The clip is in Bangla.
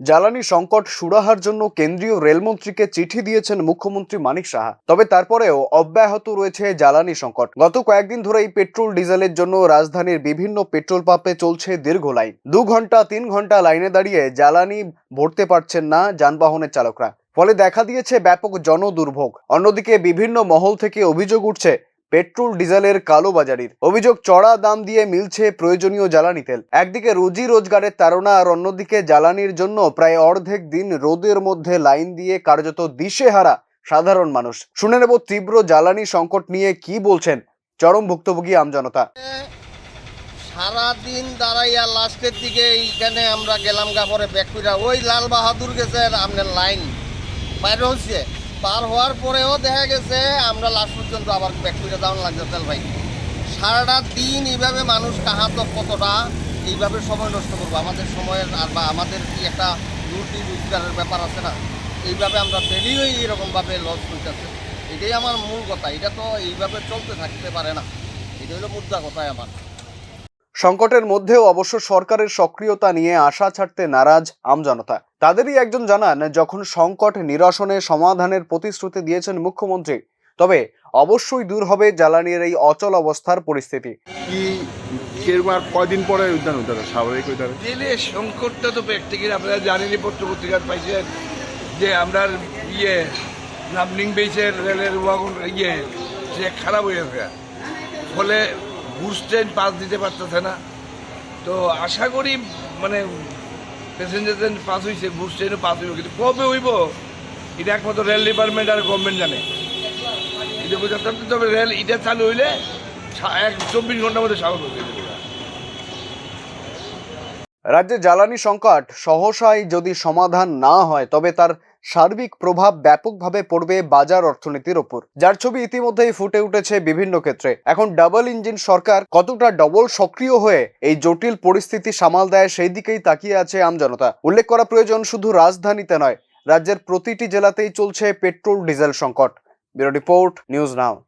জ্বালানি সংকট সুরাহার জন্য কেন্দ্রীয় রেলমন্ত্রীকে চিঠি দিয়েছেন মুখ্যমন্ত্রী মানিক সাহা। তবে তারপরেও অব্যাহত রয়েছে জ্বালানি সংকট। গত কয়েকদিন ধরেই পেট্রোল ডিজেলের জন্য রাজধানীর বিভিন্ন পেট্রোল পাম্পে চলছে দীর্ঘ লাইন। 2 ঘন্টা 3 ঘন্টা লাইনে দাঁড়িয়ে জ্বালানি ভরতে পারছেন না যানবাহনের চালকরা। ফলে দেখা দিয়েছে ব্যাপক জনদুর্ভোগ। অন্যদিকে বিভিন্ন মহল থেকে অভিযোগ উঠছে পেট্রোল ডিজেলের কালোবাজারির। অভিযোগ, চড়া দাম দিয়ে মিলছে প্রয়োজনীয় জ্বালানি তেল। একদিকে রুজি রোজগারের তাড়না, আর অন্যদিকে জ্বালানির জন্য প্রায় অর্ধেক দিন রোদের মধ্যে লাইন দিয়ে কার্যত দিশেহারা সাধারণ মানুষ। শুনে নেব তীব্র জ্বালানি সংকট নিয়ে কি বলছেন চরম ভুক্তভোগী আমজনতা। সারাদিন দাঁড়াইয়া লাস্টের দিকে এইখানে আমরা গেলাম পরে ব্যাকুইরা ওই লাল বাহাদুর গেছে আপনার লাইন বাইরে হচ্ছে পার হওয়ার পরেও দেখা গেছে আমরা লাস্ট পর্যন্ত আবার ব্যাকুইরা দাম লাগছে তেল ভাই। সারাটা দিন এইভাবে মানুষ কাহাতো কতটা এইভাবে সময় নষ্ট করবো আমাদের সময়ের, আর বা আমাদের কি একটা রুটি রোজগারের ব্যাপার আছে না, এইভাবে আমরা ডেলি এরকমভাবে লস হইতেছে। এটাই আমার মূল কথা। এটা তো এইভাবে চলতে থাকতে পারে না, এটা হলো মুদ্রা কথাই আমার। সংকটের মধ্যেও অবশ্য সরকারের সক্রিয়তা নিয়ে আশা ছাড়তে নারাজ আমজনতা। তাদেরই একজন জানান, যখন সংকট নিরসনে সমাধানের প্রতিশ্রুতি দিয়েছেন মুখ্যমন্ত্রী, তবে অবশ্যই দূর হবে জ্বালানির এই অচল অবস্থার পরিস্থিতি। কয়দিন পরে উদ্যান স্বাভাবিক রেলের সংকটটা তো প্র্যাকটিক্যালি আপনারা জানেনই, পত্রপত্রিকার পাইছেন যে আমরা নামলিং বেইসের রেলের ওয়াগন সে খারাপ হয়ে গেছে, ফলে গুডস ট্রেন পাস দিতে পারতেছে না। তো আশা করি প্যাসেঞ্জার ট্রেন পাস হয়েছে, গুডস ট্রেনও পাস হইব, কিন্তু কবে হইব এটা একমাত্র রেল ডিপার্টমেন্ট আর গভর্নমেন্ট জানে। এটা বোঝাতে হবে। তবে রেল এটা চালু হইলে 24 ঘন্টার মধ্যে স্বাভাবিক হয়ে যাবে। রাজ্যে জ্বালানি সংকট সহসাই যদি সমাধান না হয়, তবে তার সার্বিক প্রভাব ব্যাপকভাবে পড়বে বাজার অর্থনীতির ওপর, যার ছবি ইতিমধ্যেই ফুটে উঠেছে বিভিন্ন ক্ষেত্রে। এখন ডাবল ইঞ্জিন সরকার কতটা ডবল সক্রিয় হয়ে এই জটিল পরিস্থিতি সামাল দেয়, সেই দিকেই তাকিয়ে আছে আমজনতা। উল্লেখ করা প্রয়োজন, শুধু রাজধানীতে নয়, রাজ্যের প্রতিটি জেলাতেই চলছে পেট্রোল ডিজেল সংকট। Bureau report, news now.